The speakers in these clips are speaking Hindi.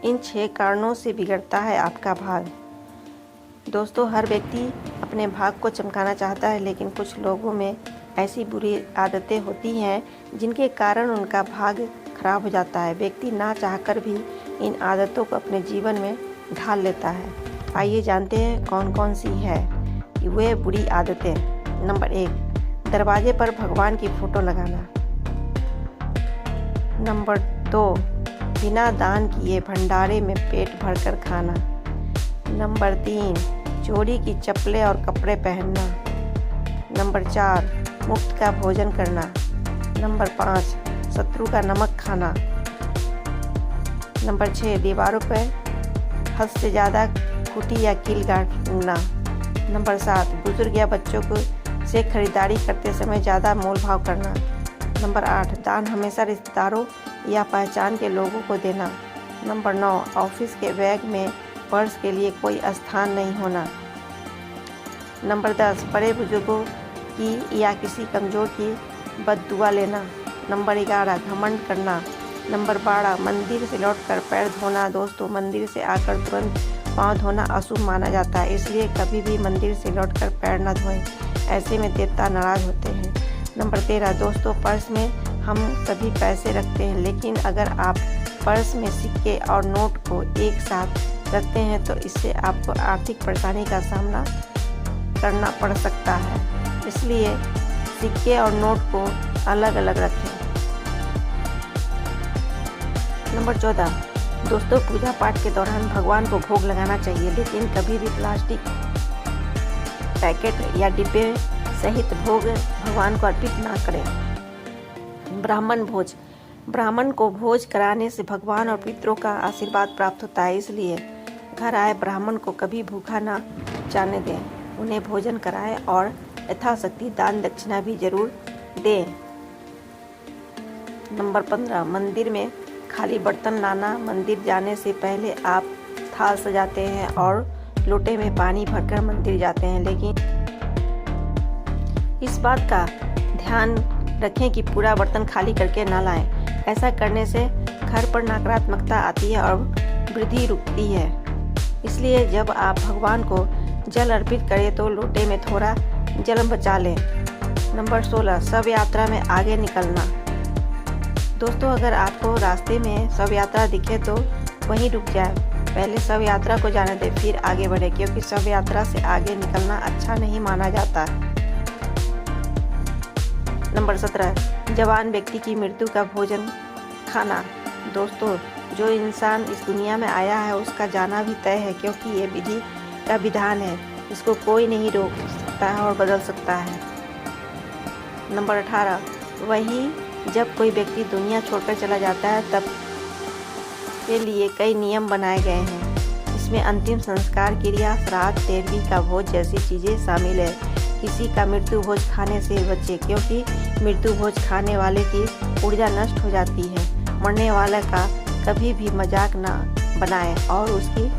इन 6 कारणों से बिगड़ता है आपका भाग्य। दोस्तों, हर व्यक्ति अपने भाग्य को चमकाना चाहता है, लेकिन कुछ लोगों में ऐसी बुरी आदतें होती हैं जिनके कारण उनका भाग्य खराब हो जाता है। व्यक्ति ना चाहकर भी इन आदतों को अपने जीवन में ढाल लेता है। आइए जानते हैं कौन कौन सी है वे बुरी आदतें। नंबर 1, दरवाजे पर भगवान की फ़ोटो लगाना। नंबर 2, बिना दान किए भंडारे में पेट भरकर खाना। नंबर 3, चोरी की चप्पलें और कपड़े पहनना। नंबर 4, मुफ्त का भोजन करना। नंबर 5, शत्रु का नमक खाना। नंबर 6, दीवारों पर हद से ज़्यादा खूंटी या कील गाड़ना। नंबर 7, बुजुर्ग या बच्चों को से खरीदारी करते समय ज़्यादा मोल भाव करना। नंबर 8, दान हमेशा रिश्तेदारों या पहचान के लोगों को देना। नंबर 9, ऑफिस के बैग में पर्स के लिए कोई स्थान नहीं होना। नंबर 10, बड़े बुजुर्गों की या किसी कमज़ोर की बद्दुआ लेना। नंबर 11, घमंड करना। नंबर 12, मंदिर से लौटकर पैर धोना। दोस्तों, मंदिर से आकर तुरंत पाँव धोना अशुभ माना जाता है, इसलिए कभी भी मंदिर से लौटकर पैर न धोएं, ऐसे में देवता नाराज होते हैं। नंबर 13, दोस्तों, पर्स में हम सभी पैसे रखते हैं, लेकिन अगर आप पर्स में सिक्के और नोट को एक साथ रखते हैं तो इससे आपको आर्थिक परेशानी का सामना करना पड़ सकता है, इसलिए सिक्के और नोट को अलग अलग रखें। नंबर 14, दोस्तों, पूजा पाठ के दौरान भगवान को भोग लगाना चाहिए, लेकिन कभी भी प्लास्टिक पैकेट या डिब्बे सहित भोग भगवान को अर्पित ना करें। ब्राह्मण भोज। ब्राह्मण को भोज कराने से भगवान और पितरों का आशीर्वाद प्राप्त होता है, इसलिए घर आए ब्राह्मण को कभी भूखा ना जाने दें। उन्हें भोजन कराएं और यथाशक्ति दान दक्षिणा भी जरूर दें। नंबर 15, मंदिर में खाली बर्तन लाना। मंदिर जाने से पहले आप थाल सजाते हैं और लोटे में पानी भरकर मंदिर जाते हैं, लेकिन इस बात का ध्यान रखें कि पूरा बर्तन खाली करके ना लाएं। ऐसा करने से घर पर नकारात्मकता आती है और वृद्धि रुकती है, इसलिए जब आप भगवान को जल अर्पित करें तो लोटे में थोड़ा जल बचा लें। नंबर 16, शव यात्रा में आगे निकलना। दोस्तों, अगर आपको रास्ते में शव यात्रा दिखे तो वहीं रुक जाए। पहले शव यात्रा को जाने दें, फिर आगे बढ़े, क्योंकि शव यात्रा से आगे निकलना अच्छा नहीं माना जाता। नंबर 17, जवान व्यक्ति की मृत्यु का भोजन खाना। दोस्तों, जो इंसान इस दुनिया में आया है उसका जाना भी तय है, क्योंकि ये विधि का विधान है, इसको कोई नहीं रोक सकता है और बदल सकता है। नंबर 18, वही जब कोई व्यक्ति दुनिया छोड़कर चला जाता है तब के लिए कई नियम बनाए गए हैं। इसमें अंतिम संस्कार क्रिया, श्राद्ध, तेरहवीं का भोज जैसी चीज़ें शामिल है। किसी का मृत्यु भोज खाने से बचे, क्योंकि मृत्यु भोज खाने वाले की ऊर्जा नष्ट हो जाती है। मरने वाले का कभी भी मजाक ना बनाएं और उसकी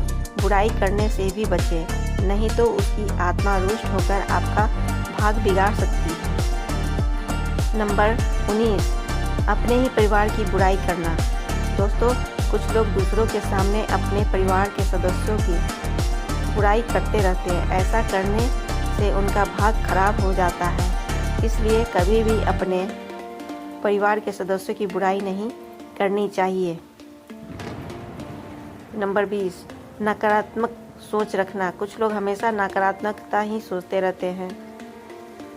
बुराई करने से भी बचें, नहीं तो उसकी आत्मा रुष्ट होकर आपका भाग्य बिगाड़ सकती है। नंबर 19, अपने ही परिवार की बुराई करना। दोस्तों, कुछ लोग दूसरों के सामने अपने परिवार के सदस्यों की बुराई करते रहते हैं। ऐसा करने से उनका भाग्य खराब हो जाता है, इसलिए कभी भी अपने परिवार के सदस्यों की बुराई नहीं करनी चाहिए। नंबर 20, नकारात्मक सोच रखना। कुछ लोग हमेशा नकारात्मकता ही सोचते रहते हैं।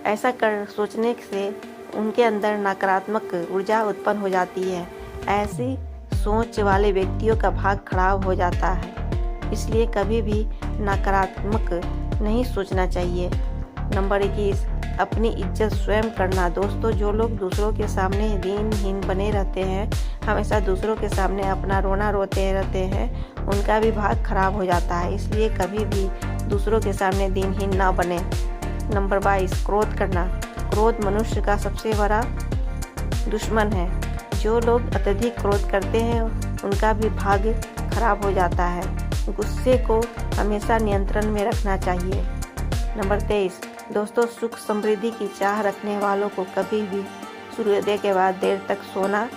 ऐसा सोचने से उनके अंदर नकारात्मक ऊर्जा उत्पन्न हो जाती है। ऐसी सोच वाले व्यक्तियों का भाग्य खराब हो जाता है, इसलिए कभी भी नकारात्मक नहीं सोचना चाहिए। नंबर 21, अपनी इज्जत स्वयं करना। दोस्तों, जो लोग दूसरों के सामने दीनहीन बने रहते हैं, हमेशा दूसरों के सामने अपना रोना रोते रहते हैं, उनका भी भाग्य खराब हो जाता है, इसलिए कभी भी दूसरों के सामने दीनहीन ना बने। नंबर 22, क्रोध करना। क्रोध मनुष्य का सबसे बड़ा दुश्मन है। जो लोग अत्यधिक क्रोध करते हैं उनका भी भाग्य खराब हो जाता है। गुस्से को हमेशा नियंत्रण में रखना चाहिए। नंबर 23, दोस्तों, सुख समृद्धि की चाह रखने वालों को कभी भी सूर्योदय के बाद देर तक सोना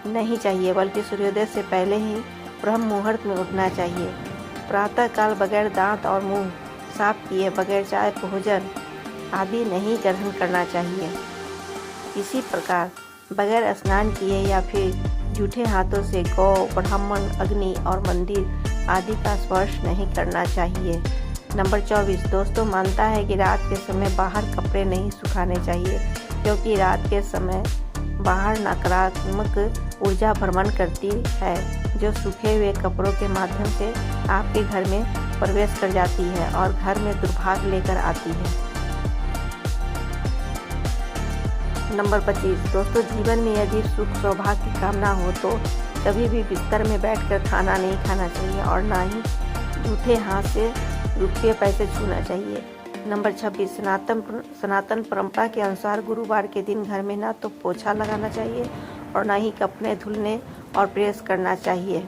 नहीं चाहिए, बल्कि सूर्योदय से पहले ही ब्रह्म मुहूर्त में उठना चाहिए। प्रातःकाल बगैर दांत और मुंह साफ किए बगैर चाय भोजन आदि नहीं ग्रहण करना चाहिए। इसी प्रकार बगैर स्नान किए या फिर जूठे हाथों से गौ, ब्राह्मण, अग्नि और मंदिर आदि का स्पर्श नहीं करना चाहिए। नंबर 24 दोस्तों, मानता है कि रात के समय बाहर कपड़े नहीं सुखाने चाहिए, क्योंकि रात के समय बाहर नकारात्मक ऊर्जा भ्रमण करती है, जो सूखे हुए कपड़ों के माध्यम से आपके घर में प्रवेश कर जाती है और घर में दुर्भाग्य लेकर आती है। नंबर 25 दोस्तों, जीवन में यदि सुख सौभाग्य की कामना हो तो कभी भी बिस्तर में बैठकर खाना नहीं खाना चाहिए और ना ही जूठे हाथ से रुपये पैसे छूना चाहिए। नंबर 26 सनातन परंपरा के अनुसार गुरुवार के दिन घर में ना तो पोछा लगाना चाहिए और ना ही कपड़े धुलने और प्रेस करना चाहिए।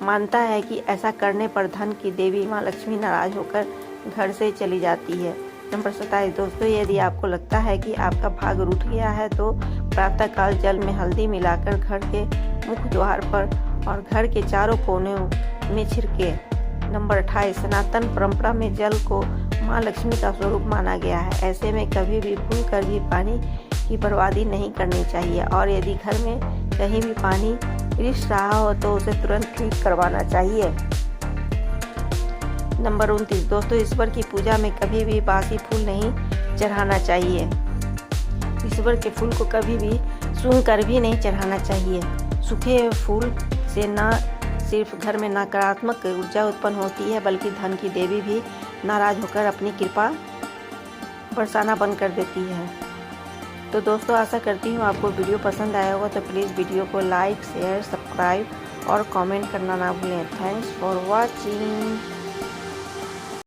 मानता है कि ऐसा करने पर धन की देवी माँ लक्ष्मी नाराज होकर घर से चली जाती है। नंबर 27 दोस्तों, यदि आपको लगता है कि आपका भाग रूठ गया है तो प्रातःकाल जल में हल्दी मिलाकर घर के मुख्य द्वार पर और घर के चारों कोनों में छिड़के। नंबर 28 सनातन परंपरा में जल को माँ लक्ष्मी का स्वरूप माना गया है। ऐसे में कभी भी भूल कर भी पानी की बर्बादी नहीं करनी चाहिए और यदि घर में कहीं भी पानी रिस रहा हो तो उसे तुरंत ठीक करवाना चाहिए। नंबर 29 दोस्तों, ईश्वर की पूजा में कभी भी बासी फूल नहीं चढ़ाना चाहिए। ईश्वर के फूल को कभी भी सूंघ कर भी नहीं चढ़ाना चाहिए। सूखे फूल से न सिर्फ घर में नकारात्मक ऊर्जा उत्पन्न होती है, बल्कि धन की देवी भी नाराज होकर अपनी कृपा बरसाना बंद कर देती है। तो दोस्तों, आशा करती हूँ आपको वीडियो पसंद आया होगा, तो प्लीज़ वीडियो को लाइक, शेयर, सब्सक्राइब और कमेंट करना ना भूलें। Thanks for watching.